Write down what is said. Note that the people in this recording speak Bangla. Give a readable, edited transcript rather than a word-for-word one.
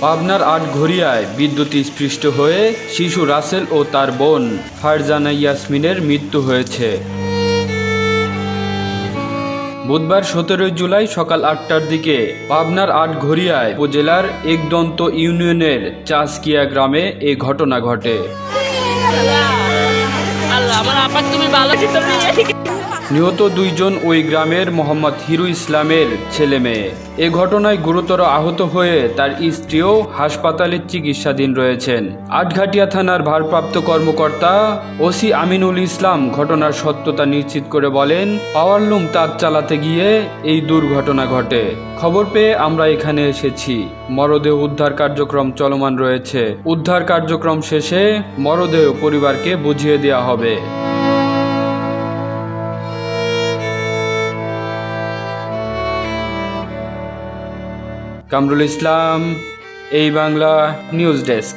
পাবনার আটঘরিয়ায় বিদ্যুৎস্পৃষ্ট হয়ে শিশু রাসেল ও তার বোন ফারজানা ইয়াসমিনের মৃত্যু হয়েছে। বুধবার 17 জুলাই সকাল 8টার দিকে পাবনার আটঘরিয়ায় উপজেলার একদন্ত ইউনিয়নের চাষকিয়া গ্রামে এ ঘটনা ঘটে। নিহত দুইজন ওই গ্রামের মোহাম্মদ হিরু ইসলামের ছেলে মেয়ে। এ ঘটনায় গুরুতর আহত হয়ে তার স্ত্রীও হাসপাতালে চিকিৎসাধীন রয়েছেন। আটঘাটিয়া থানার ভারপ্রাপ্ত কর্মকর্তা ওসি আমিনুল ইসলাম ঘটনার সত্যতা নিশ্চিত করে বলেন, পাওয়ারলুম তার চালাতে গিয়ে এই দুর্ঘটনা ঘটে। খবর পেয়ে আমরা এখানে এসেছি। মরদেহ উদ্ধার কার্যক্রম চলমান রয়েছে। উদ্ধার কার্যক্রম শেষে মরদেহ পরিবারকে বুঝিয়ে দেওয়া হবে। কামরুল ইসলাম, এই বাংলা নিউজ ডেস্ক।